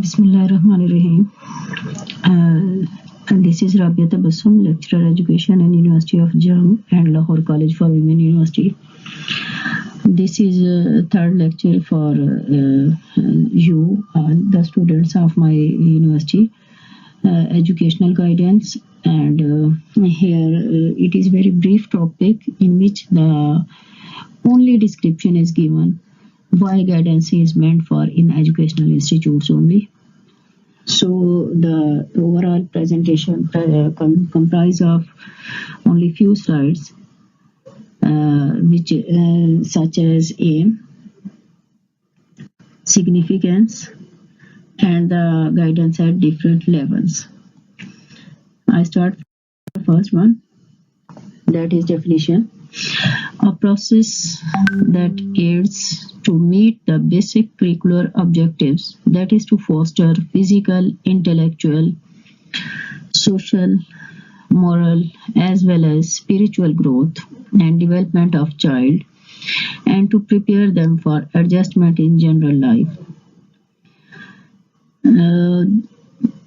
Bismillahirrahmanirrahim. And this is Rabia Tabassum, lecturer education in University of Jammu and Lahore College for Women University. This is third lecture for you, the students of my university, educational guidance. And here it is very brief topic in which the only description is given why guidance is meant for in educational institutes only. So the overall presentation comprise of only few slides, which such as aim, significance, and the guidance at different levels. I start with the first one, that is definition. A process that aids to meet the basic curricular objectives, that is to foster physical, intellectual, social, moral, as well as spiritual growth and development of child, and to prepare them for adjustment in general life.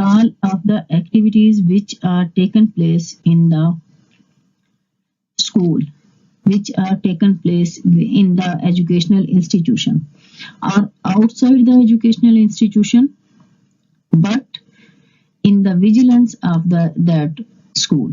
all of the activities which are taken place in the school, which are taken place in the educational institution, are outside the educational institution, but in the vigilance of that school.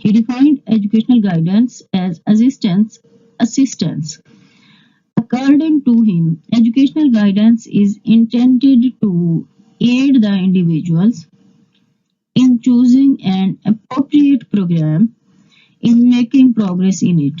He defined educational guidance as assistance. According to him, educational guidance is intended to aid the individuals in choosing an appropriate program in making progress in it.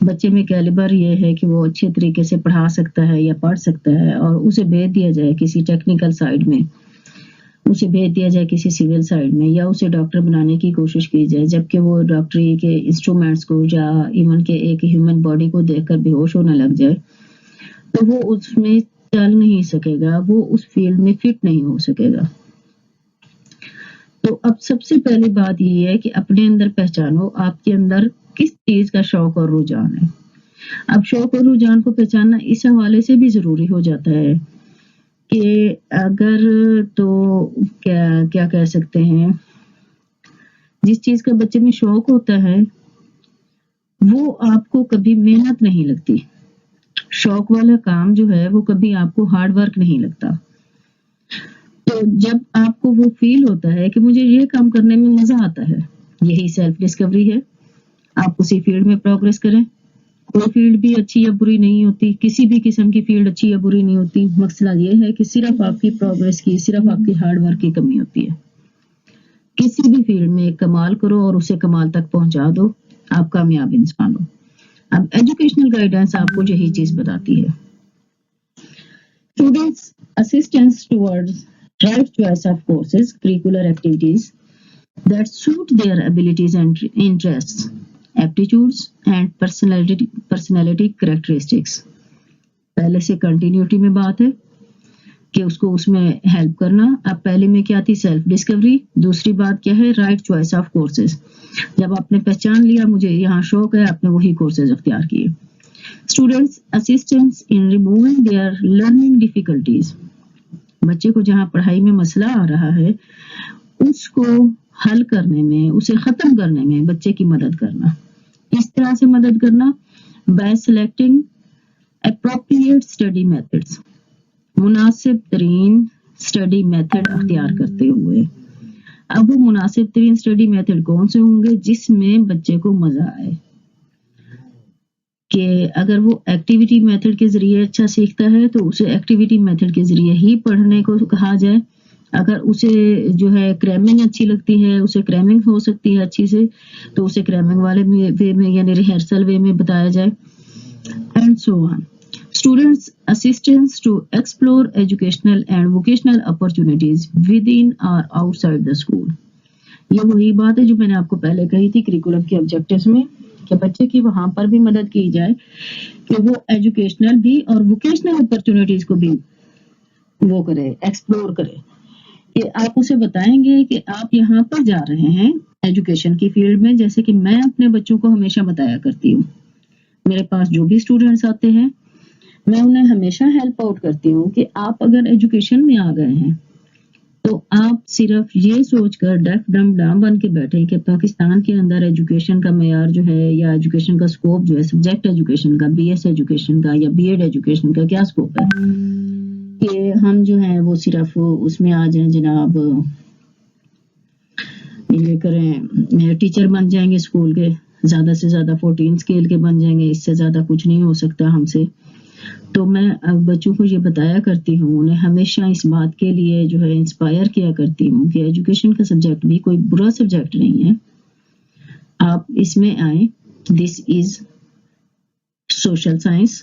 بچے میں calibre یہ ہے کہ وہ اچھے طریقے سے پڑھا سکتا ہے یا پڑھ سکتا ہے، اور اسے بھیج دیا جائے کسی ٹیکنیکل سائڈ میں، اسے بھیج دیا جائے کسی سول سائڈ میں، یا اسے ڈاکٹر بنانے کی کوشش کی جائے، جبکہ وہ ڈاکٹری کے انسٹرومنٹس کو یا ایون کہ ایک ہیومن باڈی کو دیکھ کر بے ہوش ہونے لگ جائے، تو وہ اس میں چل نہیں سکے گا، وہ اس فیلڈ میں فٹ نہیں ہو سکے گا۔ تو اب سب سے پہلی بات یہ ہے کہ اپنے اندر پہچانو آپ کے اندر کس چیز کا شوق اور رجحان ہے۔ اب شوق اور رجحان کو پہچاننا اس حوالے سے بھی ضروری ہو جاتا ہے کہ اگر تو کیا کہہ سکتے ہیں، جس چیز کا بچے میں شوق ہوتا ہے وہ آپ کو کبھی محنت نہیں لگتی، شوق والا کام جو ہے وہ کبھی آپ کو ہارڈ ورک نہیں لگتا۔ تو جب آپ کو وہ فیل ہوتا ہے کہ مجھے یہ کام کرنے میں مزہ آتا ہے، یہی سیلف ڈسکوری ہے۔ آپ اسی فیلڈ میں پروگریس کریں، کوئی فیلڈ بھی اچھی یا بری نہیں ہوتی، کسی بھی قسم کی فیلڈ اچھی یا بری نہیں ہوتی، مسئلہ یہ ہے کہ صرف آپ کی پروگریس کی، صرف آپ کی ہارڈ ورک کی کمی ہوتی ہے۔ کسی بھی فیلڈ میں کمال کرو اور اسے کمال تک پہنچا دو، آپ کامیاب انسان ہو۔ اب ایجوکیشنل گائیڈنس آپ کو یہی چیز بتاتی ہے۔ Students assistance towards right choice of courses, curricular activities that suit their abilities and interests, aptitudes and personality characteristics۔ پہلے سے کنٹینیوٹی میں بات ہے کہ اس کو اس میں ہیلپ کرنا۔ اب پہلے میں کیا تھی؟ Self Discovery. دوسری بات کیا ہے؟ Right choice of courses. جب آپ نے پہچان لیا مجھے یہاں شوق ہے، آپ نے وہی کورسز اختیار کیے۔ Students assistance in removing their learning difficulties۔ بچے کو جہاں پڑھائی میں مسئلہ آ رہا ہے اس کو حل کرنے میں، اسے ختم کرنے میں بچے کی مدد کرنا۔ کس طرح سے مدد کرنا؟ by selecting appropriate study methods۔ مناسب ترین اسٹڈی میتھڈ اختیار کرتے ہوئے۔ اب وہ مناسب ترین اسٹڈی میتھڈ کون سے ہوں گے؟ جس میں بچے کو مزہ آئے، کہ اگر وہ ایکٹیویٹی میتھڈ کے ذریعے اچھا سیکھتا ہے تو اسے ایکٹیویٹی میتھڈ کے ذریعے ہی پڑھنے کو کہا جائے۔ اگر اسے جو ہے کریمنگ اچھی لگتی ہے، اسے کریمنگ ہو سکتی ہے اچھی سے، تو اسے کریمنگ والے وے میں یعنی ریہرسل وے میں بتایا جائے، and so on. Students assistance to explore educational and vocational opportunities within or outside the school۔ یہ وہی بات ہے جو میں نے آپ کو پہلے کہی تھی کریکولم کے آبجیکٹیوز میں، کہ بچے کی وہاں پر بھی مدد کی جائے کہ وہ ایجوکیشنل بھی اور ووکیشنل اپرچونٹیز کو بھی وہ کرے، ایکسپلور کرے۔ کہ آپ اسے بتائیں گے کہ آپ یہاں پر جا رہے ہیں ایجوکیشن کی فیلڈ میں، جیسے کہ میں اپنے بچوں کو ہمیشہ بتایا کرتی ہوں۔ میرے پاس جو بھی اسٹوڈینٹس آتے ہیں میں انہیں ہمیشہ ہیلپ آؤٹ کرتی ہوں کہ آپ اگر ایجوکیشن میں آ گئے ہیں تو آپ صرف یہ سوچ کر ڈیف ڈم ڈام بن کے بیٹھے کہ پاکستان کے اندر ایجوکیشن کا معیار جو ہے یا ایجوکیشن کا اسکوپ جو ہے، سبجیکٹ ایجوکیشن کا، بی ایس ایجوکیشن کا یا بی ایڈ ایجوکیشن کا کیا اسکوپ ہے، کہ ہم جو ہیں وہ صرف اس میں آ جائیں جناب، یہ کریں ٹیچر بن جائیں گے اسکول کے، زیادہ سے زیادہ 14 اسکیل کے بن جائیں گے، اس سے زیادہ کچھ نہیں ہو سکتا ہم سے۔ تو میں بچوں کو یہ بتایا کرتی ہوں، انہیں ہمیشہ اس بات کے لیے جو ہے انسپائر کیا کرتی ہوں کہ ایجوکیشن کا سبجیکٹ بھی کوئی برا سبجیکٹ نہیں ہے، آپ اس میں آئیں، this is social science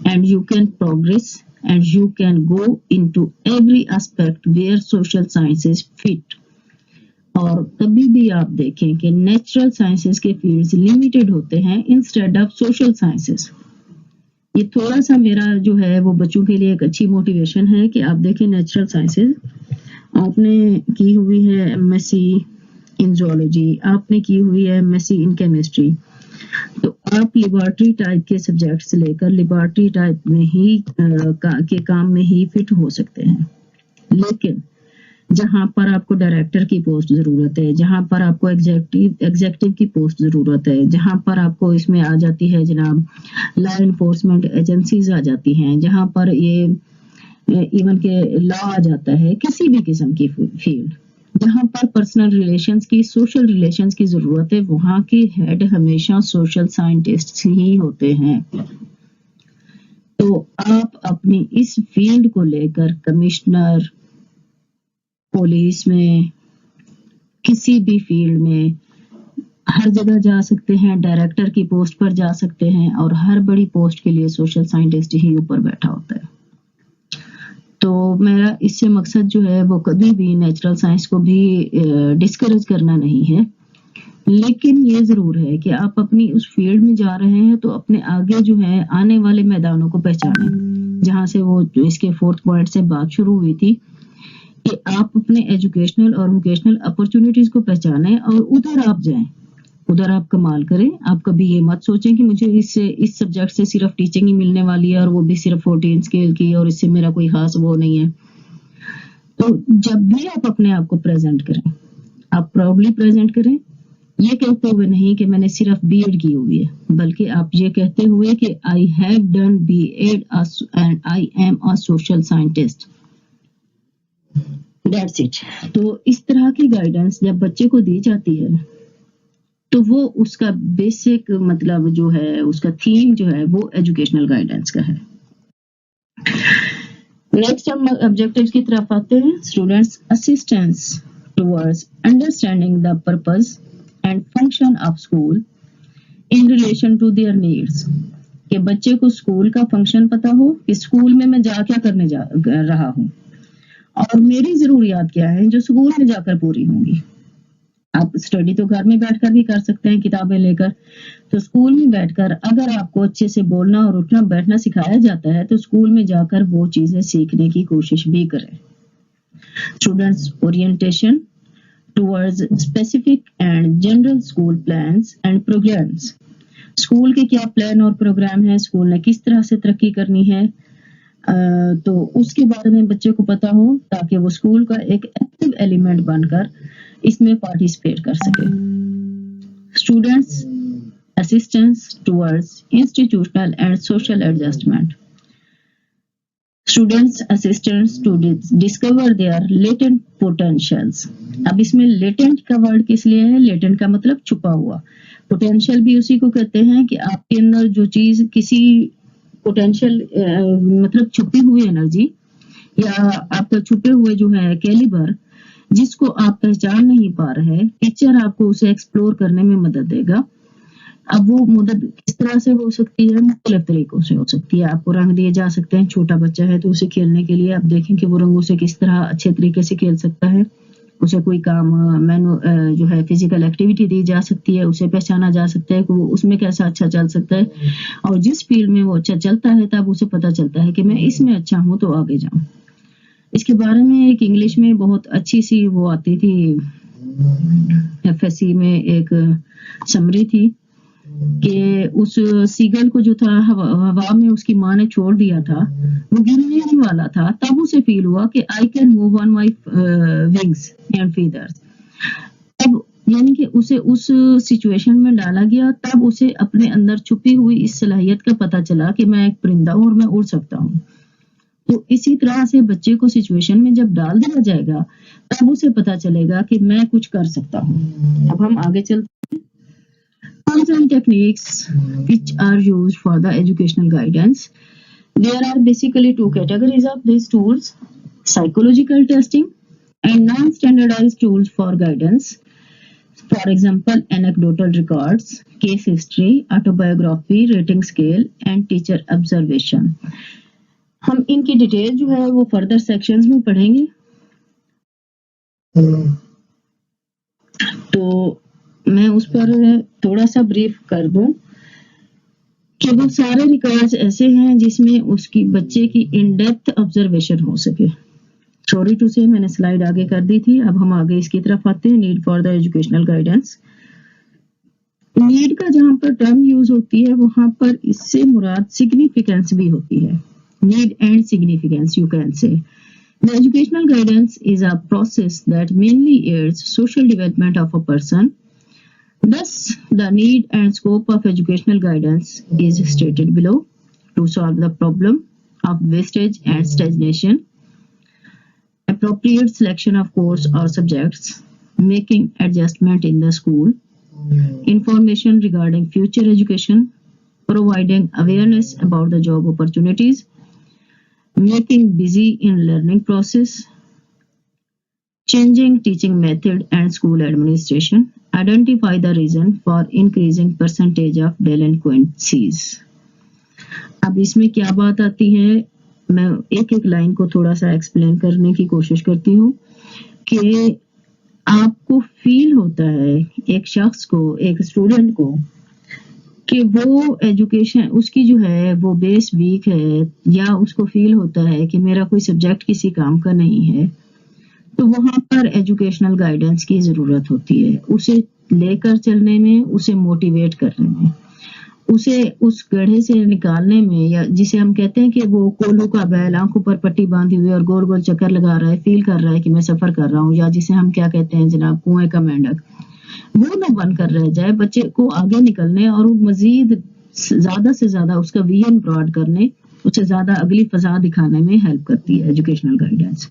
and you can progress and you can go into every aspect where social sciences fit. اور کبھی بھی آپ دیکھیں کہ نیچرل سائنسز کے فیلڈز لمیٹڈ ہوتے ہیں انسٹیڈ آف سوشل سائنسز۔ یہ تھوڑا سا میرا جو ہے وہ بچوں کے لیے ایک اچھی موٹیویشن ہے کہ آپ دیکھیں نیچرل سائنسز آپ نے کی ہوئی ہے ایم ایس سی ان زوالوجی، آپ نے کی ہوئی ہے ایم ایس سی ان کیمسٹری، تو آپ لیبارٹری ٹائپ کے سبجیکٹس لے کر لیبارٹری ٹائپ میں ہی کے کام میں ہی فٹ ہو سکتے ہیں۔ لیکن جہاں پر آپ کو ڈائریکٹر کی پوسٹ ضرورت ہے، جہاں پر آپ کو ایگزیکٹو کی پوسٹ ضرورت ہے، جہاں پر آپ کو اس میں آ جاتی ہے جناب لا انفورسمنٹ ایجنسیز آ جاتی ہیں، جہاں پر یہ ایون کہ لا آ جاتا ہے، کسی بھی قسم کی فیلڈ جہاں پر پرسنل ریلیشنز کی، سوشل ریلیشنز کی ضرورت ہے، وہاں کے ہیڈ ہمیشہ سوشل سائنٹسٹ ہی ہوتے ہیں۔ تو آپ اپنی اس فیلڈ کو لے کر کمشنر، پولیس میں، کسی بھی فیلڈ میں ہر جگہ جا سکتے ہیں، ڈائریکٹر کی پوسٹ پر جا سکتے ہیں، اور ہر بڑی پوسٹ کے لیے سوشل سائنٹسٹ ہی اوپر بیٹھا ہوتا ہے. تو میرا اس سے مقصد جو ہے وہ کبھی بھی نیچرل سائنس کو بھی ڈسکریج کرنا نہیں ہے، لیکن یہ ضرور ہے کہ آپ اپنی اس فیلڈ میں جا رہے ہیں تو اپنے آگے جو ہے آنے والے میدانوں کو پہچانیں، جہاں سے وہ اس کے 4 پوائنٹ سے بات شروع ہوئی تھی کہ آپ اپنے ایجوکیشنل اور ووکیشنل اپرچونٹیز کو پہچانیں اور ادھر آپ جائیں، ادھر آپ کمال کریں. آپ کبھی یہ مت سوچیں کہ مجھے اس سبجیکٹ سے صرف ٹیچنگ ہی ملنے والی ہے اور وہ بھی صرف 14 اسکیل کی، اور اس سے میرا کوئی خاص وہ نہیں ہے. تو جب بھی آپ اپنے آپ کو پریزنٹ کریں، آپ پراؤڈلی پریزنٹ کریں، یہ کہتے ہوئے نہیں کہ میں نے صرف بی ایڈ کی ہوئی ہے، بلکہ آپ یہ کہتے ہوئے کہ I have done B Ed and I am a social scientist. That's it. تو اس طرح کی گائیڈنس جب بچے کو دی جاتی ہے تو وہ اس کا بیسک مطلب جو ہے، اس کا تھیم جو ہے وہ ایجوکیشنل گائیڈنس کا ہے. نیکسٹ ہم آبجیکٹیوز کی طرف آتے ہیں. Students assistance towards understanding the purpose and function of school in relation to their needs. کہ بچے کو اسکول کا فنکشن پتا ہو کہ اسکول میں جا کیا کرنے جا رہا ہوں اور میری ضروریات کیا ہیں جو اسکول میں جا کر پوری ہوں گی. آپ اسٹڈی تو گھر میں بیٹھ کر بھی کر سکتے ہیں کتابیں لے کر، تو اسکول میں بیٹھ کر اگر آپ کو اچھے سے بولنا اور اٹھنا بیٹھنا سکھایا جاتا ہے تو اسکول میں جا کر وہ چیزیں سیکھنے کی کوشش بھی کریں. Students orientation towards specific and general school plans and programmes. School کے کیا پلان اور پروگرام ہیں، اسکول نے کس طرح سے ترقی کرنی ہے، تو اس کے بارے میں بچے کو پتا ہو تاکہ وہ اسکول کا ایک ایکٹیو ایلیمنٹ بن کر اس میں پارٹیسپیٹ کر سکے. Students assistance towards institutional and social adjustment. Students assistance to discover their latent potentials. اب اس میں لیٹنٹ کا ورڈ کس لیے ہے؟ لیٹنٹ کا مطلب چھپا ہوا، پوٹینشیل بھی اسی کو کہتے ہیں کہ آپ کے اندر جو چیز کسی پوٹینشیل مطلب چھپی ہوئی انرجی یا آپ کا چھپے ہوئے جو ہے کیلیبر جس کو آپ پہچان نہیں پا رہے، ٹیچر آپ کو اسے ایکسپلور کرنے میں مدد دے گا. اب وہ مدد کس طرح سے ہو سکتی ہے؟ مختلف طریقوں سے ہو سکتی ہے. آپ کو رنگ دیے جا سکتے ہیں، چھوٹا بچہ ہے تو اسے کھیلنے کے لیے آپ دیکھیں کہ وہ رنگوں سے کس طرح اچھے طریقے سے کھیل سکتا ہے. اسے کوئی کام جو ہے فزیکل ایکٹیویٹی دی جا سکتی ہے، اسے پہچانا جا سکتا ہے کہ وہ اس میں کیسا اچھا چل سکتا ہے، اور جس فیلڈ میں وہ اچھا چلتا ہے تب اسے پتا چلتا ہے کہ میں اس میں اچھا ہوں تو آگے جاؤں. اس کے بارے میں ایک انگلش میں بہت اچھی سی وہ آتی تھی، ایف ایس سی میں ایک سمری تھی کہ اس سیگل کو جو تھا ہوا میں اس کی ماں نے چھوڑ دیا تھا، وہ گرنے ہی والا تھا، تب اسے فیل ہوا کہ I can move on my wings and feathers. تب یعنی کہ اسے اس سچویشن میں ڈالا گیا، تب اسے اپنے اندر چھپی ہوئی اس صلاحیت کا پتہ چلا کہ میں ایک پرندہ ہوں اور میں اڑ سکتا ہوں. تو اسی طرح سے بچے کو سچویشن میں جب ڈال دیا جائے گا تب اسے پتا چلے گا کہ میں کچھ کر سکتا ہوں. اب ہم آگے چلتے ہیں. Tools and techniques which are used for the educational guidance. There are basically two categories of these tools: psychological testing and non-standardized tools for guidance. For example, anecdotal records, case history, autobiography, rating scale, and teacher observation. ہم ان کی detail جو ہے وہ further sections میں پڑھیں گے. تو میں اس پر تھوڑا سا بریف کر دوں کہ وہ سارے ریکارڈز ایسے ہیں جس میں اس کی بچے کی ان ڈیپتھ آبزرویشن ہو سکے. سوری ٹو سے میں نے سلائیڈ آگے کر دی تھی. اب ہم آگے اس کی طرف آتے ہیں. Need for the educational guidance. Need کا جہاں پر ٹرم یوز ہوتی ہے وہاں پر اس سے مراد سگنیفیکینس بھی ہوتی ہے. Need and significance, you can say. The educational guidance is a process that mainly aids social development of a person. Thus, the need and scope of educational guidance is stated below. To solve the problem of wastage and stagnation, appropriate selection of course or subjects, making adjustment in the school, information regarding future education, providing awareness about the job opportunities, making busy in learning process, changing teaching method and school administration. Identify the reason for increasing percentage of delinquencies. اب اس میں کیا بات آتی ہے، میں ایک ایک لائن کو تھوڑا سا ایکسپلین کرنے کی کوشش کرتی ہوں کہ آپ کو فیل ہوتا ہے ایک شخص کو، ایک اسٹوڈنٹ کو، کہ وہ ایجوکیشن اس کی جو ہے وہ بیس ویک ہے، یا اس کو فیل ہوتا ہے کہ میرا کوئی سبجیکٹ کسی کام کا نہیں ہے، تو وہاں پر ایجوکیشنل گائیڈنس کی ضرورت ہوتی ہے، اسے لے کر چلنے میں، اسے موٹیویٹ کرنے میں، اسے اس گڑھے سے نکالنے میں، یا جسے ہم کہتے ہیں کہ وہ کولو کا بیل آنکھوں پر پٹی باندھی ہوئی اور گول گول چکر لگا رہا ہے، فیل کر رہا ہے کہ میں سفر کر رہا ہوں، یا جسے ہم کیا کہتے ہیں جناب، کنویں کا مینڈک، وہ نہ بن کر رہ جائے، بچے کو آگے نکلنے اور مزید زیادہ سے زیادہ اس کا ویژن براڈ کرنے، اسے زیادہ اگلی فضا دکھانے میں ہیلپ کرتی ہے ایجوکیشنل گائیڈنس۔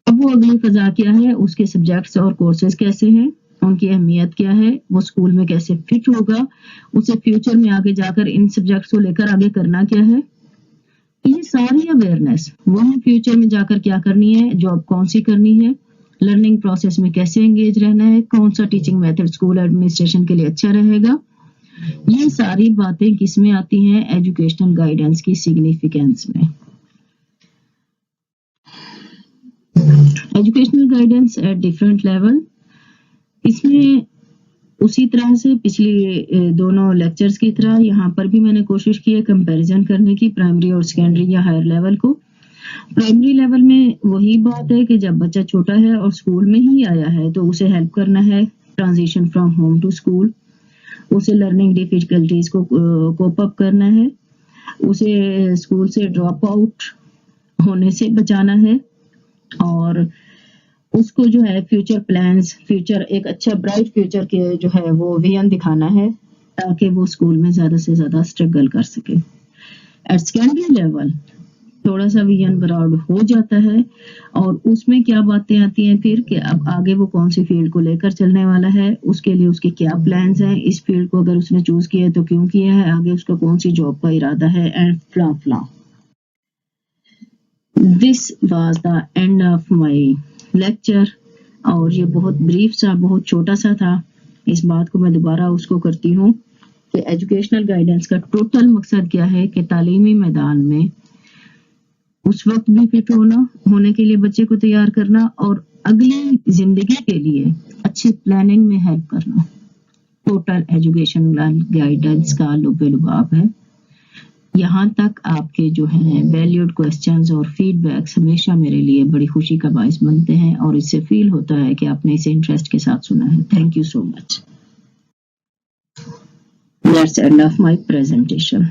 اب وہ اگلی فضا کیا ہے، اس کے سبجیکٹس اور کورسز کیسے ہیں، ان کی اہمیت کیا ہے، وہ اسکول میں کیسے فٹ ہوگا، اسے فیوچر میں آگے جا کر ان سبجیکٹس کو لے کر آگے کرنا کیا ہے، یہ ساری اویئرنیس وہ فیوچر میں جا کر کیا کرنی ہے، جاب کون سی کرنی ہے، لرننگ پروسیس میں کیسے انگیج رہنا ہے، کون سا ٹیچنگ میتھڈ اسکول ایڈمنسٹریشن کے لیے اچھا رہے گا، یہ ساری باتیں کس میں آتی ہیں، ایجوکیشنل گائیڈنس کی سگنیفیکینس میں۔ Educational guidance at different level, اس میں اسی طرح سے پچھلی دونوں لیکچرز کی طرح یہاں پر بھی میں نے کوشش کی ہے کمپیریزن کرنے کی، پرائمری اور سیکنڈری یا ہائر لیول کو۔ پرائمری لیول میں وہی بات ہے کہ جب بچہ چھوٹا ہے اور اسکول میں ہی آیا ہے تو اسے ہیلپ کرنا ہے transition from home to school, اسے لرننگ ڈیفیکلٹیز کو کوپ اپ کرنا ہے، اسے اسکول سے ڈراپ آؤٹ ہونے سے بچانا ہے، اور اس کو جو ہے فیوچر پلانز، فیوچر ایک اچھا برائٹ فیوچر کے جو ہے وہ ویژن دکھانا ہے تاکہ وہ اسکول میں زیادہ سے زیادہ اسٹرگل کر سکے۔ ایٹ سیکنڈری لیول تھوڑا سا ویژن براڈ ہو جاتا ہے، اور اس میں کیا باتیں آتی ہیں پھر کہ اب آگے وہ کون سی فیلڈ کو لے کر چلنے والا ہے، اس کے لیے اس کے کیا پلانز ہیں، اس فیلڈ کو اگر اس نے چوز کیا ہے تو کیوں کیا ہے، آگے اس کا کون سی جاب کا ارادہ ہے، اینڈ فلاں فلاں۔ This was the and of my lecture, اور یہ بہت بریف سا، بہت چھوٹا سا تھا۔ اس بات کو میں دوبارہ اس کو کرتی ہوں کہ ایجوکیشنل گائیڈنس کا ٹوٹل مقصد کیا ہے کہ تعلیمی میدان میں اس وقت بھی فٹ ہونے کے لیے بچے کو تیار کرنا، اور اگلی زندگی کے لیے اچھی پلاننگ میں ہیلپ کرنا۔ ٹوٹل ایجوکیشنل گائیڈنس کا لب لباب ہے۔ یہاں تک آپ کے جو ہیں ویلیوڈ کوسچنز اور فیڈ بیکس ہمیشہ میرے لیے بڑی خوشی کا باعث بنتے ہیں، اور اس سے فیل ہوتا ہے کہ آپ نے اسے انٹرسٹ کے ساتھ سنا ہے۔ Thank you so much. That's end of my presentation.